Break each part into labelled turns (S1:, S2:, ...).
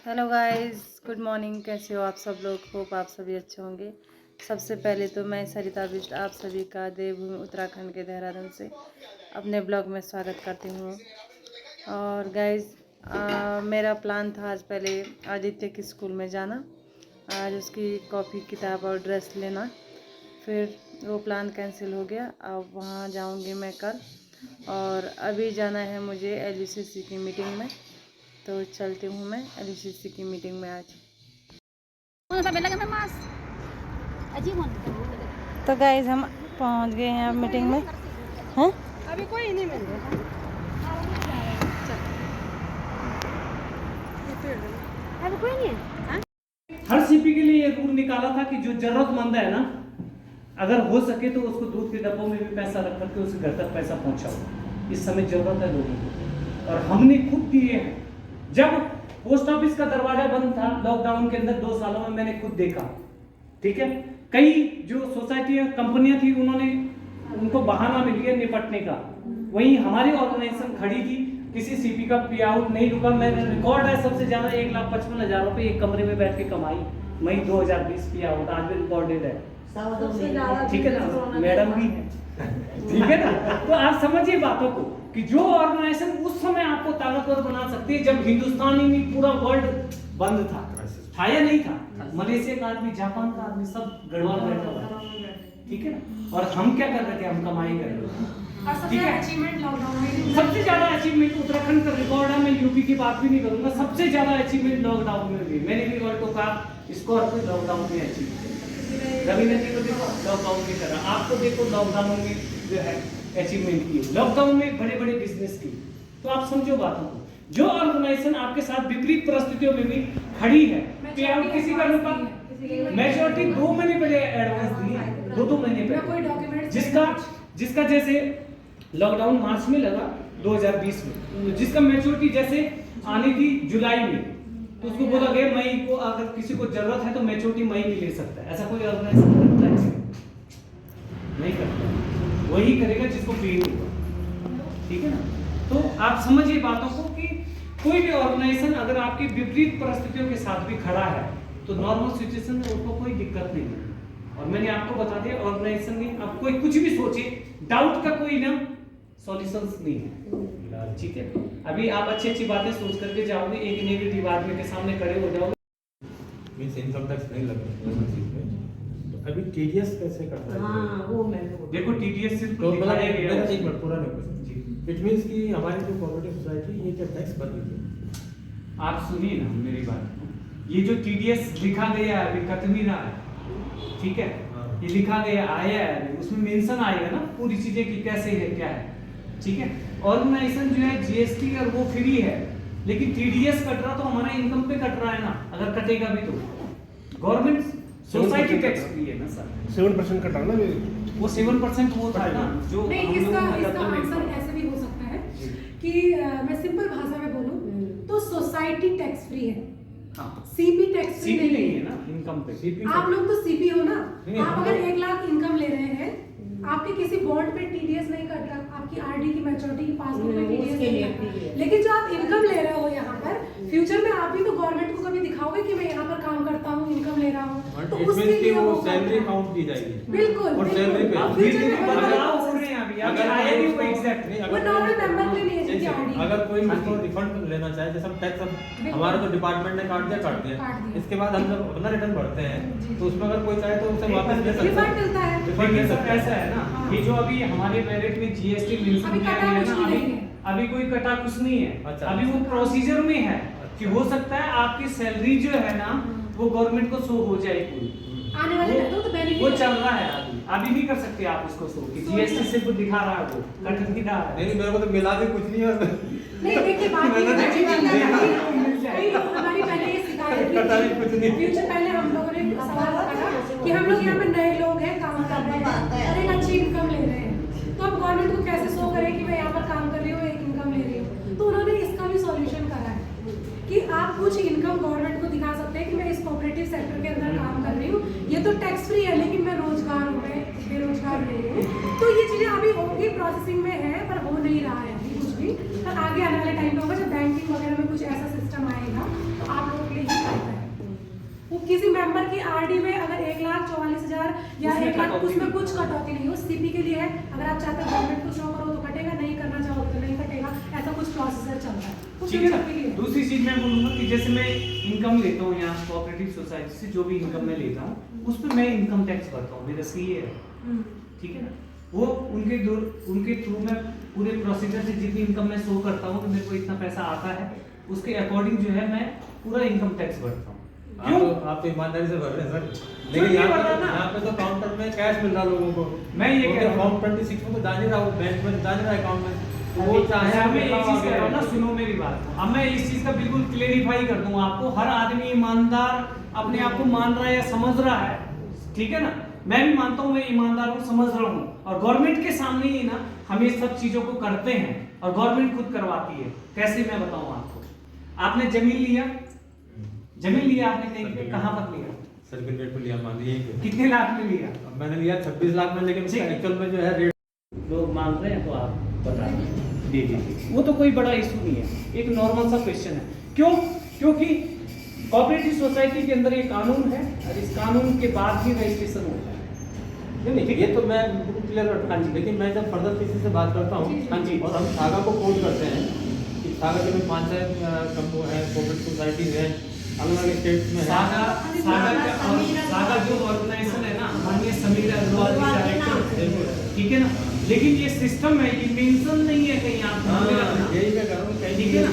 S1: Hello guys, good morning. कैसे हो आप सब लोग? होप आप सभी अच्छे होंगे। सबसे पहले तो मैं सरिता बिष्ट आप सभी का देवभूमि उत्तराखंड के देहरादून से अपने ब्लॉग में स्वागत करती हूँ। और गाइस, मेरा प्लान था आज पहले आदित्य की स्कूल में जाना, आज उसकी कॉपी किताब और ड्रेस लेना। फिर वो प्लान कैंसिल हो गया। अब वहाँ जाऊँगी मैं कल। और अभी जाना है मुझे LUCC की मीटिंग में, तो चलती हूँ मैं LUCC की मीटिंग में आज। तो गाइज हम पहुँच गए हैं अब मीटिंग में। हैं
S2: अभी कोई नहीं मिल रहा। अभी कोई नहीं है।
S3: हर सीपी के लिए ये रूल निकाला था कि जो जरूरतमंद है ना, अगर हो सके तो उसको दूध के डब्बों में भी पैसा रख करके उसके घर तक पैसा पहुंचाओ। इस समय जरूरत है लोगों को, और हमने खुद दिए हैं। जब पोस्ट ऑफिस का दरवाजा बंद था लॉकडाउन के अंदर 2 सालों में, मैंने खुद देखा। ठीक है, कई जो सोसाइटियां कंपनियां थी उनको बहाना मिल गया निपटने का। वहीं हमारी ऑर्गेनाइजेशन खड़ी थी, किसी सीपी का पे आउट नहीं रुका। मैंने रिकॉर्ड है सबसे ज्यादा 1,55,000 रुपए एक कमरे में बैठ के कमाई मई 2020 पे आउट, आज भी रिकॉर्डेड है। ठीक है ना, मैडम भी है। ठीक है ना, तो आप समझिए बातों को कि जो ऑर्गेनाइजेशन उस समय आपको ताकतवर बना सकती है, जब हिंदुस्तान ही नहीं पूरा वर्ल्ड बंद था या नहीं था, मलेशिया का आदमी, जापान का आदमी सब गड़बड़ बैठा हुआ। ठीक है ना, और हम क्या कर रहे थे? हम कमाई कर रहे थे। ठीक है, सबसे ज्यादा अचीवमेंट उत्तराखंड का रिकॉर्ड है। मैं यूपी की बात भी नहीं करूंगा। सबसे ज्यादा अचीवमेंट लॉकडाउन में भी मैंने भी वर्ल्ड का स्कोर को लॉकडाउन में अचीव किया। रवि नदी को देखो लॉकडाउन की तरह, आपको देखो लॉकडाउन में जो है अचीवमेंट की, लॉकडाउन में बड़े बड़े बिजनेस की। तो आप समझो बातों को। जो ऑर्गेनाइजेशन आपके साथ विपरीत परिस्थितियों में भी खड़ी है, पे आउट किसी का रुका, मैच्योरिटी 2 महीने पहले एडवांस दी, 2 महीने पहले, जिसका जैसे लॉकडाउन मार्च में लगा 2020 में, जिसका मैच्योरिटी जैसे आनी थी जुलाई में, तो उसको बोला गया मई को, अगर किसी को जरूरत है तो मैच्योरिटी मई में ले सकता है। ऐसा कोई ऑर्गेनाइजेशन करता है? नहीं करता। वही करेगा जिसको पे होगा। ठीक है ना, तो आप समझिए बातों को कि कोई भी ऑर्गेनाइजेशन अगर आपकी विपरीत परिस्थितियों के साथ भी खड़ा है तो नॉर्मल सिचुएशन में उसको कोई दिक्कत नहीं है। और मैंने आपको बता दिया, ऑर्गेनाइजेशन में आप कोई कुछ भी सोचे, डाउट का कोई ना सॉल्यूशंस नहीं है। ठीक है, अभी आप अच्छी बातें सोच करके जाओगे, एक नेगेटिव आदमी के सामने खड़े हो जाओगे।
S4: मींस इनकम टैक्स नहीं लग रहा है तो अभी टीडीएस कैसे करता है?
S2: हाँ, वो मैं
S3: देखो टीडीएस सिर्फ
S4: तो
S3: दिखाया गया है।
S4: एक मिनट पूरा नहीं जी। इट मींस कि हमारी जो कोऑपरेटिव सोसाइटी ये क्या टैक्स भर रही है?
S3: आप सुनिए ना मेरी बात, ये जो टीडीएस लिखा गया है अभी कट भी रहा है। ठीक है, ये लिखा गया आया है, उसमें मेंशन आएगा ना पूरी चीजें कि कैसे है क्या है। ठीक है, ऑर्गेनाइजेशन जो है जीएसटी और वो फ्री है, लेकिन टीडीएस कट रहा तो हमारा इनकम पे कट रहा है ना। अगर कटेगा भी तो गवर्नमेंट सोसाइटी टैक्स फ्री है ना सर।
S4: 7% कटा ना
S3: वो 7% वो था ना जो
S2: नहीं, इसका आंसर ऐसे भी हो सकता है कि मैं सिंपल भाषा में बोलूं तो सोसाइटी टैक्स फ्री है।
S3: हाँ,
S2: सीपी टैक्स फ्री
S3: सीपी नहीं है ना इनकम पे।
S2: आप लोग तो सीपी हो ना। आप अगर 1 लाख इनकम ले रहे हैं, आपके किसी बॉन्ड पे टीडीएस नहीं कट रहा, आपकी आरडी की मैच्योरिटी की पासबुक में टीडीएस नहीं कट रहा। लेकिन जो आप इनकम ले रहे हो यहाँ पर, फ्यूचर में आप भी तो गवर्नमेंट को कभी दिखाओगे कि मैं यहाँ पर काम करता हूँ, इनकम ले रहा हूँ, तो उसके लिए वो
S4: सैलरी काउंट की जाएगी।
S2: बिल्कुल,
S4: और सैलरी पे
S2: फ्यूचर में
S3: बदलाव हो रहे हैं अभी, अगर आए भी वो एग्जैक्ट नहीं।
S2: वो नॉर्मल मेंबर के लिए जिनकी आरडी,
S4: अगर कोई इसको रिफंड लेना चाहे, जैसे टैक्स अब हमारा तो डिपार्टमेंट ने काट दिया, इसके बाद हम जब अपना रिटर्न भरते हैं तो उसमें अगर कोई चाहे तो उसे वापस ले सकते हैं,
S2: रिफंड मिलता है।
S3: रिफंड मिल सकता है। ऐसा है ना, ये जो अभी हमारे पेरेंट में जीएसटी मेंशन किया गया है ना, अभी कोई कटा कुछ नहीं है।
S4: अच्छा,
S3: अभी वो प्रोसीजर में है कि हो सकता है आपकी सैलरी जो है ना वो गवर्नमेंट को शो हो जाए पूरी।
S2: आने वाले तो बेनिफिट
S3: वो चल रहा है अभी नहीं कर सकते आप उसको शो कि जीएसटी सिर्फ दिखा रहा है, वो कट नहीं रहा है।
S4: नहीं, मेरे को तो मिला भी कुछ नहीं है।
S2: नहीं, देखिए बात ये है, हमारी पहले ये शिकायत थी। फ्यूचर पहले हम लोगों ने सवाल करा कि हम लोग यहाँ पे नए लोग हैं, काम कर रहे हैं और एक अच्छी इनकम ले रहे हैं, तो अब गवर्नमेंट को कैसे शो करें कि मैं यहाँ पर काम कर रही हूँ, एक इनकम ले रही हूँ। तो उन्होंने इसका भी सॉल्यूशन करा है कि आप कुछ इनकम गवर्नमेंट को दिखा सकते हैं कि मैं इस कोऑपरेटिव सेक्टर के अंदर काम कर रही हूँ, ये तो टैक्स फ्री है, लेकिन मैं रोजगार हूँ, मैं बेरोजगार नहीं हूँ। तो ये चीजें अभी होंगी, प्रोसेसिंग में है, पर हो नहीं रहा है अभी कुछ भी। पर आगे आने वाले टाइम पे होगा, जब बैंकिंग वगैरह में कुछ ऐसा सिस्टम आएगा तो आप लोग मेंबर की आरडी में अगर 1,44,000 या
S3: उसमें
S2: 1 लाख
S3: कटौती
S2: उसमें
S3: नहीं।
S2: कुछ कटौती नहीं है, उस सीपी के लिए है। अगर आप चाहते हो गवर्नमेंट को शो करो तो कटेगा, नहीं करना चाहो तो नहीं कटेगा, ऐसा कुछ प्रोसीजर चलता है। उस
S3: ठीक है
S2: सबके लिए
S3: ना। दूसरी चीज मैं बोलूंगा कि जैसे मैं इनकम लेता हूँ यहाँ कोऑपरेटिव सोसाइटी से, जो भी इनकम मैं लेता हूँ उस पर मैं इनकम टैक्स भरता हूँ, मेरा सीए है, ठीक है ना। वो उनके थ्रू मैं पूरे प्रोसीजर से जितनी इनकम मैं शो करता हूँ कि मेरे को इतना पैसा आता है, उसके अकॉर्डिंग जो है मैं पूरा इनकम टैक्स भरता हूँ। क्यों?
S4: आप तो ईमानदारी से भर रहे हैं सर,
S3: क्यों
S4: लेकिन
S3: नहीं भर रहा ना?
S4: यहाँ पे तो काउंटर में कैश मिल रहा है लोगों को।
S3: मैं ये कह रहा हूँ,
S4: फॉर्म 26 में तो जा नहीं रहा, वो बैंक में जा नहीं रहा अकाउंट में, तो वो चाहे
S3: अच्छा, मैं
S4: आप
S3: एक चीज कह रहा हूँ ना, सुनो मेरी बात। अब मैं इस चीज का बिल्कुल क्लेरिफाई कर दूंगा आपको। हर आदमी ईमानदार अपने आप को मान रहा है या समझ रहा है, ठीक है ना। मैं भी मानता हूँ मैं ईमानदार हूँ, समझ रहा हूँ, और गवर्नमेंट के सामने ही ना हम ये सब चीजों को करते हैं और गवर्नमेंट खुद करवाती है। कैसे मैं बताऊँ आपको। आपने जमीन लिया आपने कहीं पे, कहाँ पर लिया?
S4: सर्किल रेट पे लिया, मान लीजिए
S3: कितने लाख में लिया?
S4: अब मैंने लिया 26 लाख में, लेकिन एक्चुअल में जो है रेट
S3: लोग मांग रहे हैं तो आप बता दीजिए, वो तो कोई बड़ा इशू नहीं है, एक नॉर्मल सा क्वेश्चन है। क्यों? क्योंकि कोऑपरेटिव सोसाइटी के अंदर ये कानून है और इस कानून के बाद ही रजिस्ट्रेशन होता है।
S4: नहीं, ये तो मैं क्लियर करता हूँ, लेकिन मैं जब फर्दर किसी से बात करता हूँ,
S3: हाँ जी,
S4: और हम सागा को कोड करते हैं कि सागा के में 5 कंपनी है, कोऑपरेटिव सोसाइटीज हैं, अलग अलग स्टेट्स में है।
S3: सागा जो ऑर्गेनाइजेशन है ना, माननीय समीर अग्रवाल जी डायरेक्टर, ठीक है ना। लेकिन ये सिस्टम है, ये मेंशन नहीं है कहीं आप
S4: यही मैं कर रहा हूँ,
S3: ठीक है ना।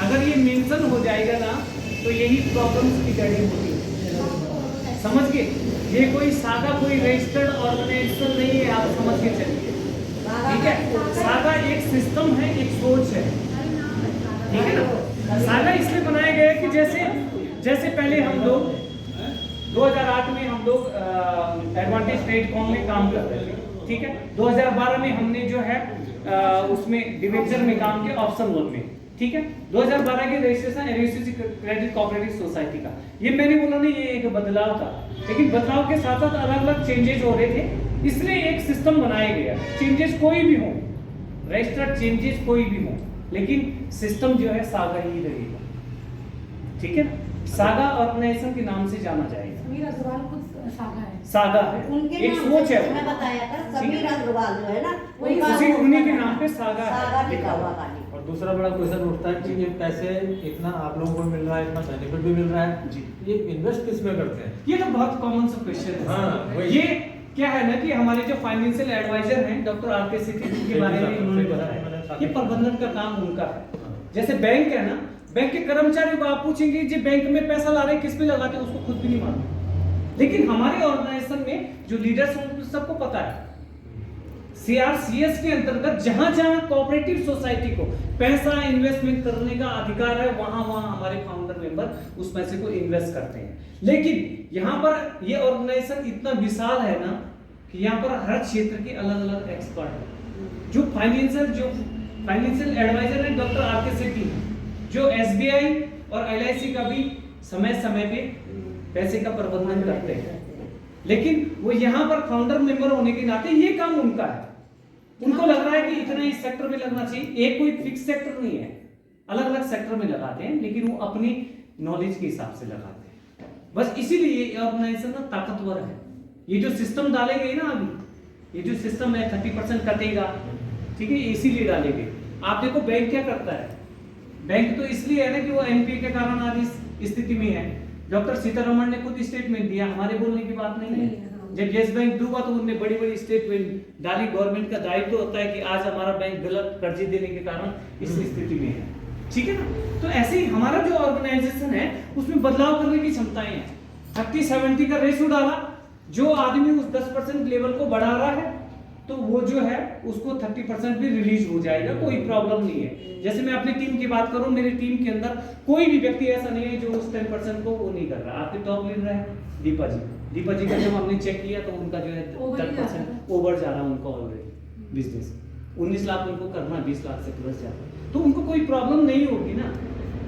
S3: अगर ये मेंशन हो जाएगा ना तो यही प्रॉब्लम्स की जड़ होती है, समझ के। ये कोई सागा कोई रजिस्टर्ड ऑर्गेनाइजेशन नहीं है, आप समझ के चलिए, ठीक है। सागा एक सिस्टम है, एक सोच है, ठीक है ना। सागा इसलिए बनाया गया है कि जैसे पहले हम लोग 2008 में हम लोग एडवांटेज ट्रेडकॉम में काम कर रहे थे, ठीक है। 2012 में हमने जो है उसमें डिवेंचर में काम किया, ऑप्शन 1 में, ठीक है। 2012 के रजिस्ट्रेशन एनयूसीसी क्रेडिट कोऑपरेटिव सोसाइटी का, ये मैंने बोला नहीं, ये एक बदलाव था, लेकिन बदलाव के साथ साथ अलग अलग चेंजेस हो रहे थे, इसलिए एक सिस्टम बनाया गया। चेंजेस कोई भी हो, रजिस्टर्ड चेंजेस कोई भी हो, लेकिन सिस्टम जो है सागा ही रहेगा, ठीक है। सागा ऑर्गेनाइजेशन के नाम से जाना जाएगा।
S2: समीर अग्रवाल खुद सागा है,
S3: सागा है,
S5: उनके
S3: एक
S5: नाम
S3: सोच
S5: से
S3: है,
S5: मैं बताया था, समीर अग्रवाल जो है ना,
S2: वही
S5: उनका
S3: उसी
S5: वो
S3: उन्हीं के
S5: नाम
S3: नाम पे सागा
S5: सागा
S3: है
S5: लिखा हुआ खाली।
S4: और दूसरा बड़ा क्वेश्चन उठता है कि ये पैसे इतना आप लोगों को मिल रहा है, इतना बेनिफिट भी मिल रहा है
S3: जी,
S4: ये इन्वेस्ट किस में करते हैं?
S3: ये तो बहुत कॉमन सा क्वेश्चन है।
S4: हाँ, वही।
S3: ये क्या है ना कि हमारे जो फाइनेंशियल एडवाइजर हैं डॉक्टर आर.के. सेठी के बारे में उन्होंने बताया, ये प्रबंधन का काम उनका है। जैसे बैंक है ना, बैंक के कर्मचारियों को आप पूछेंगे जी बैंक में पैसा ला रहे हैं, किस पे लगाते हैं, उसको खुद भी नहीं मालूम। लेकिन हमारे ऑर्गेनाइजेशन में जो लीडर्स हैं उनको सबको पता है। सीआरसीएस के अंतर्गत जहां जहां कोऑपरेटिव सोसाइटी को पैसा इन्वेस्टमेंट करने का अधिकार है, वहां वहां हमारे फाउंडर मेंबर उस पैसे को इन्वेस्ट करते हैं। लेकिन यहाँ पर ये ऑर्गेनाइजेशन इतना विशाल है ना कि यहाँ पर हर क्षेत्र के अलग अलग एक्सपर्ट हैं। जो फाइनेंशियल एडवाइजर है डॉक्टर आर.के. सेठी, जो एसबीआई और एलआईसी का भी समय समय पे पैसे का प्रबंधन करते हैं, लेकिन वो यहाँ पर फाउंडर मेंबर होने के नाते ये काम उनका है। उनको लग रहा है कि इतना इस सेक्टर में लगना चाहिए, एक कोई फिक्स सेक्टर नहीं है, अलग अलग सेक्टर में लगाते हैं, लेकिन वो अपनी नॉलेज के हिसाब से लगाते हैं। बस इसीलिए ये ऑर्गेनाइजेशन ना ताकतवर है। ये जो सिस्टम डाले गए ना अभी, ये जो सिस्टम है 30% कटेगा, ठीक है, इसीलिए डाले गए। आप देखो बैंक क्या करता है, बैंक तो इसलिए है ना कि वो एनपीए के कारण आज इस स्थिति में है। डॉक्टर सीतारमण ने खुद स्टेटमेंट दिया, हमारे बोलने की बात नहीं है। जब यस बैंक डूबा तो उन्होंने बड़ी बड़ी स्टेटमेंट डाली। गवर्नमेंट का दायित्व तो होता है कि आज हमारा बैंक गलत कर्जे देने के कारण इस स्थिति में है, ठीक है ना। तो ऐसे ही हमारा जो ऑर्गेनाइजेशन है उसमें बदलाव करने की क्षमताएं हैं। 30-70 का रेशियो डाला, जो आदमी उस 10% लेवल को बढ़ा रहा है तो वो जो है उसको 30% भी रिलीज हो जाएगा, कोई प्रॉब्लम नहीं है। जैसे मैं अपनी टीम की बात करूं, मेरी टीम के अंदर कोई भी व्यक्ति ऐसा नहीं है जो उस 10% को वो नहीं कर रहा। आपके टॉप लीडर है दीपा जी का जब हमने चेक किया तो उनका जो है 10% ओवर जा रहा है उनका ऑलरेडी बिजनेस। 19 लाख उनको करना, 20 लाख से प्लस जा रहा है, तो उनको कोई प्रॉब्लम नहीं होगी ना,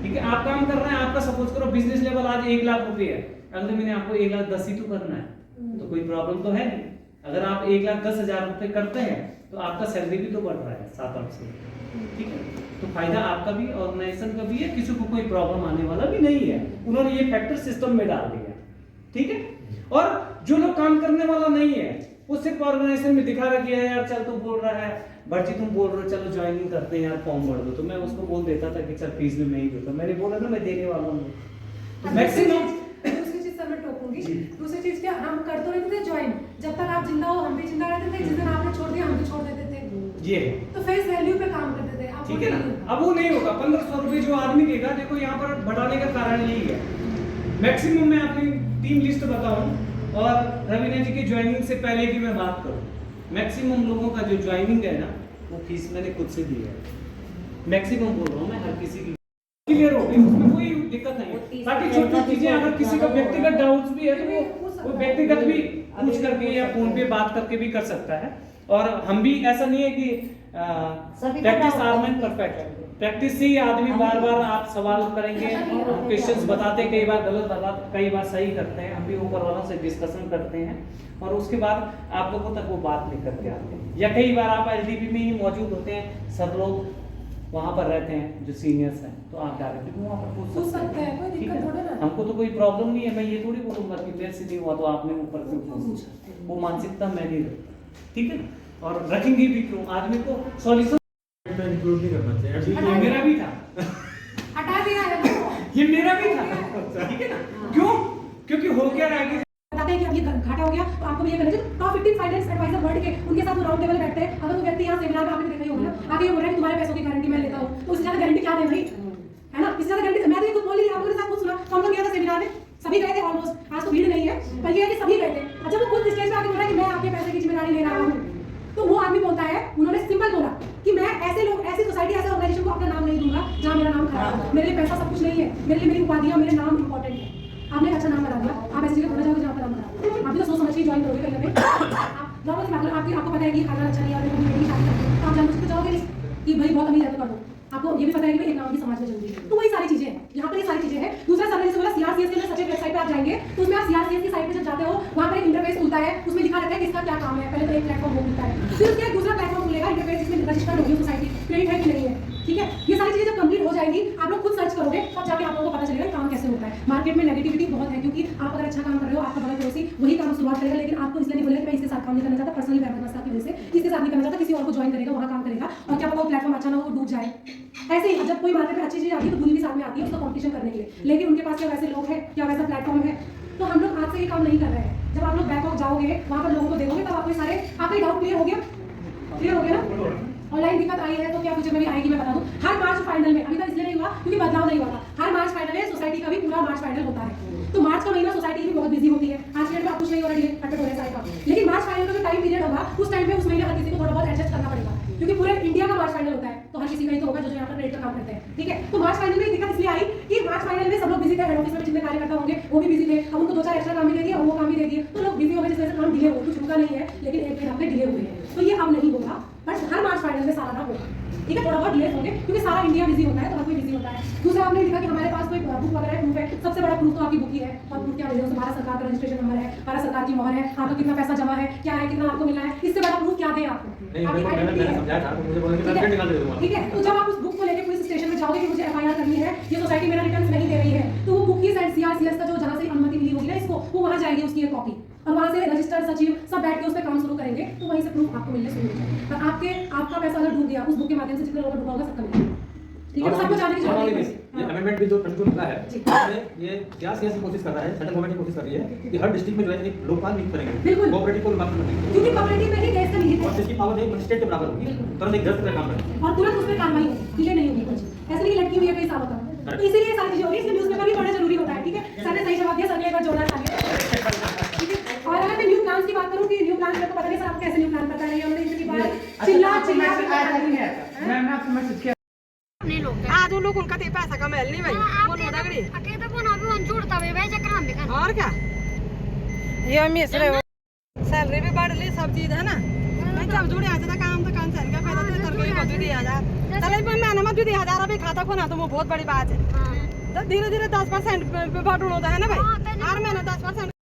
S3: ठीक है। आप काम कर रहे हैं, आपका सपोज करो बिजनेस लेवल आज 1 लाख रुपए है, अगले महीने आपको 1,10,000 ही तो करना है, तो कोई प्रॉब्लम तो है नहीं। अगर आप 1,10,000 रुपए करते हैं तो आपका सैलरी भी तो बढ़ रहा है 7-8 से, ठीक है। तो फायदा आपका भी ऑर्गेनाइजेशन का भी है, किसी को कोई प्रॉब्लम आने वाला भी नहीं है। उन्होंने ये फैक्टर सिस्टम में डाल दिया, ठीक है। और जो लोग काम करने वाला नहीं है वो सिर्फ ऑर्गेनाइजेशन में दिखा रहा कि यार चल तू बोल रहा है भट्टी तुम बोल रहे हो चलो ज्वाइनिंग करते हैं यार फॉर्म भर दो, तो मैं उसको बोल देता था कि चल फीस में मैं ही देता, मैंने बोला ना मैं देने वाला हूँ मैक्सिमम।
S2: दूसरी चीज से मैं टोकूंगी, दूसरी चीज क्या हम कर तो रहते थे ज्वाइन, जब तक आप जिंदा हो हम भी जिंदा रहते थे, जिस दिन आपने छोड़ दिया हम भी छोड़ देते थे,
S3: ये
S2: तो फेस वैल्यू पे काम करते थे। अब
S3: ठीक है ना, अब वो नहीं होगा। 1500 रुपए जो आदमी देगा, देखो यहाँ पर बढ़ाने का कारण यही है। मैक्सिमम मैं अपनी टीम लिस्ट बताऊं और रवीना जी की ज्वाइनिंग से पहले की मैं बात करूं, मैक्सिमम लोगों का जो ज्वाइनिंग है ना वो फीस मैंने खुद से दी है, मैक्सिमम बोल रहा हूँ मैं, हर किसी की क्लियर हो गई, उसमें कोई दिक्कत नहीं है। बाकी छोटी चीजें अगर किसी का व्यक्तिगत डाउट्स भी है तो वो व्यक्तिगत भी पूछ करके या फोन पे बात करके भी कर सकता है। और हम भी ऐसा नहीं है कि प्रैक्टिस आर्मेंट परफेक्ट, प्रैक्टिस से ही आदमी बार बार आप सवाल करेंगे, क्वेश्चंस बताते हैं, कई बार गलत बताते, कई बार सही करते हैं, हम भी ऊपर वालों से डिस्कशन करते हैं और उसके बाद आप लोगों तक वो बात लेकर के आते हैं। या कई बार आप एलडीपी में ही मौजूद होते हैं, सब लोग वहाँ पर रहते हैं जो सीनियर्स हैं, तो आप डायरेक्टली वहाँ पर पूछ सकते हैं,
S2: कोई
S3: ठीक
S2: दिक्कत थोड़ी
S3: है।
S2: ना।
S3: हमको तो कोई प्रॉब्लम नहीं है, मैं ये थोड़ी बोलूँगा कि मेरे से नहीं हुआ तो आपने ऊपर से पूछा, वो मानसिकता मैं नहीं रखता, ठीक है। और रखेंगे भी क्यों, आदमी को सॉल्यूशन
S4: इंक्लूड नहीं करना चाहिए।
S3: ये मेरा भी था,
S2: हटा दिया है ना,
S3: ये मेरा भी था, ठीक है ना। क्यों? क्योंकि हो क्या रहा है कि
S2: बताते हैं कि अब ये घाटा हो गया तो आपको ये करना चाहिए। टॉप 15 फाइनेंस एडवाइजर वर्ल्ड के उनके साथ वो राउंड टेबल बैठते हैं, अगर वो व्यक्ति यहाँ सेमिनार में आपने देखा ही होगा ना, आगे ये बोल रहा है कि तुम्हारे पैसों की गारंटी मैं लेता हूँ, तो उससे ज्यादा गारंटी क्या दे भाई, है ना। इससे ज्यादा गारंटी मैं तो ये खुद बोल रही हूँ, आप लोगों के साथ खुद सुना, कौन कौन गया था सेमिनार में, सभी गए थे ऑलमोस्ट, आज तो भीड़ नहीं है पर ये है कि सभी गए थे। अच्छा वो खुद स्टेज पे आके बोल रहा है कि मैं आपके पैसे की जिम्मेदारी ले रहा हूँ, तो वो आदमी बोलता है, उन्होंने सिंपल बोला कि मैं ऐसे लोग, ऐसी सोसाइटी, ऐसे ऑर्गेनाइजेशन को अपना नाम नहीं दूंगा जहाँ मेरा नाम खराब हो, मेरे लिए पैसा सब कुछ नहीं है, मेरे लिए मेरी उपाधियाँ, मेरे नाम इंपॉर्टेंट है। आपने एक अच्छा नाम बना दिया, आप ऐसी जगह पहुंच जाओगे जहाँ पर नाम खराब, आप भी तो सोच समझ के ज्वाइन करोगे कहीं ना कहीं। आप नॉर्मल सी बात करो, आपको पता है कि खाना अच्छा नहीं है और मेरी बेटी की शादी करनी है, तो आप जानबूझ के जाओगे नहीं कि भाई बहुत अमीर है तो कर दो, आपको ये भी पता है कि एक नाम भी समाज में जरूरी है। तो वही सारी चीजें हैं, यहाँ पर ये सारी चीजें हैं। दूसरा सर ने जैसे बोला सीआरसीएस के सचिव वेबसाइट पे आप जाएंगे तो उसमें आप सीआरसीएस की साइट पे जब जाते हो वहाँ पर एक इंटरफेस खुलता है, उसमें लिखा रहता है कि इसका क्या काम है। पहले तो एक प्लेटफॉर्म वो खुलता है, फिर उसके एक दूसरा प्लेटफॉर्म खुलेगा इंटरफेस जिसमें रजिस्टर्ड होगी सोसाइटी, क्रेडिट है कि नहीं है, ठीक है। ये सारी चीजें जब कंप्लीट हो जाएगी, आप लोग खुद सर्च करोगे तब जाके आप लोगों को पता चलेगा काम कैसे होता है। मार्केट में नेगेटिविटी बहुत है, क्योंकि आप अगर अच्छा काम कर रहे हो, आपका बड़ा पड़ोसी वही काम शुरुआत करेगा, लेकिन आपको इसलिए नहीं बोलेगा कि मैं इसके साथ काम नहीं करना चाहता, पर्सनली व्यवस्था की वजह से इसके साथ नहीं करना चाहता, किसी और को ज्वाइन करेगा, वहाँ काम करेगा, और क्या पता वो प्लेटफॉर्म अच्छा ना हो, डूब जाए। ऐसे ही जब कोई मार्केट में अच्छी चीज आती है तो बुरी भी साथ में आती है उसका कॉम्पिटिशन करने के लिए, लेकिन उनके पास क्या वैसे लोग हैं, क्या वैसा प्लेटफॉर्म है। तो हम लोग आज से ये काम नहीं कर रहे हैं। जब आप लोग बैक ऑफ जाओगे, वहाँ पर लोगों को देखोगे, तब आपको सारे आपका डाउट क्लियर हो गया, क्लियर हो गया ना। ऑनलाइन दिक्कत आई है तो क्या फ्यूचर में भी आएगी, मैं बता दूं। हर मार्च फाइनल में, अभी तक इसलिए नहीं हुआ क्योंकि बदलाव नहीं हुआ था, हर मार्च फाइनल में सोसाइटी का भी पूरा मार्च फाइनल होता है, तो मार्च का महीना सोसाइटी की भी बहुत बिजी होती है। आज के डेट में आप कुछ नहीं हो रहा है, अटक हो रहा है सारे काम, लेकिन मार्च फाइनल का जो टाइम पीरियड होगा उस टाइम पे उस महीने हर किसी को थोड़ा बहुत एडजस्ट करना पड़ेगा, क्योंकि पूरे इंडिया का मार्च फाइनल होता है, तो हर किसी का ही तो होगा जो यहाँ पर क्रेडिट का काम करते हैं, ठीक है। तो मार्च फाइनल में दिक्कत इसलिए आई कि मार्च फाइनल में सब लोग बिजी थे, हेड ऑफिस में जितने कार्यकर्ता होंगे वो भी बिजी थे, अब उनको 2-4 एक्स्ट्रा काम भी दे दिए और वो काम भी दे दिए, तो लोग बिजी हो गए, जिस वजह से काम डिले हो, कुछ रुका नहीं है, लेकिन 1-1 हफ्ते डिले हुए हैं। तो ये अब नहीं होगा, बट हर मार्च फाइनल में सारा ना होगा, ठीक है। थोड़ा बहुत डिले होंगे क्योंकि सारा इंडिया बिजी होता है, तो हर कोई बिजी होता है। दूसरा आपने लिखा कि हमारे पास कोई बुक वगैरह प्रूफ है, सबसे बड़ा प्रूफ तो आपकी बुक ही है, और प्रूफ क्या मिलेगा, भारत सरकार का रजिस्ट्रेशन नंबर है, भारत सरकार की मोहर है, आपका कितना पैसा जमा है, क्या है, कितना आपको मिला है, इससे बड़ा प्रूफ क्या दे आपको, ठीक है। तो जब आप उस बुक को लेकर पुलिस स्टेशन में जाओगे कि मुझे एफआईआर करनी है, ये सोसाइटी मेरा रिटर्न नहीं दे रही है, तो वो बुक की सीआरसीएस का जो जहाँ से अनुमति मिली होगी ना इसको, वो वहाँ जाएगी उसकी एक कॉपी, और वहाँ से रजिस्टर्ड सचिव सब बैठ के उस पर काम शुरू करेंगे, तो वहीं से प्रूफ आपको मिलने शुरू हो जाएगा। पर आपका पैसा अगर डूब गया उस बुक के माध्यम से, जितने लोगों का डूबा होगा सबका मिलेगा, ठीक है। सबको जाने की जरूरत नहीं है।
S4: ये अमेंडमेंट भी जो कंट्रोल मिला है, उसमें ये क्या सियासी कोशिश कर रहा है, सेंट्रल गवर्नमेंट कोशिश कर रही है कि हर डिस्ट्रिक्ट में जो है एक लोकपाल नियुक्त करेंगे,
S2: बिल्कुल।
S4: कोऑपरेटिव को लोकपाल करेंगे,
S2: क्योंकि कोऑपरेटिव में ही देश का निहित
S4: और
S2: है,
S4: जिसकी पावर एक स्टेट के बराबर होगी, तुरंत एक जज का काम करेंगे
S2: और तुरंत उस पर कार्रवाई होगी, डिले नहीं होगी कुछ, ऐसे नहीं लटकी हुई है कई सालों तक, तो इसीलिए ये सारी चीजें हो रही है, इसलिए न्यूज़पेपर भी पढ़ना जरूरी होता है, ठीक है। सर ने सही जवाब दिया, सर ने एक बार जोड़ना चाहिए, ठीक है। और अगर मैं न्यू प्लान्स की बात करूं कि न्यू प्लान को पता नहीं सर आप कैसे न्यू प्लान बता रहे हैं, हमने इनकी बात चिल्ला के
S6: मैं आपको मैसेज किया
S7: नहीं लोग
S6: आज वो लोग उनका पैसा का महल नहीं भाई वो नोड़ा गड़ी
S7: अकेले तो ना भी उन जोड़ता है भाई चक्कर हम भी
S6: और क्या ये मिसरे सैलरी भी बढ़ ली सब चीज है ना मैं जब जुड़े आ जाता काम तो कैंसिल का फायदा तो तरकारी मत भी 1000 चले मैं मैंने मत भी 1000 अभी खाता खोना तो वो बहुत बड़ी बात है तो धीरे धीरे 10% पे बढ़ होता है ना भाई हर महीने 10%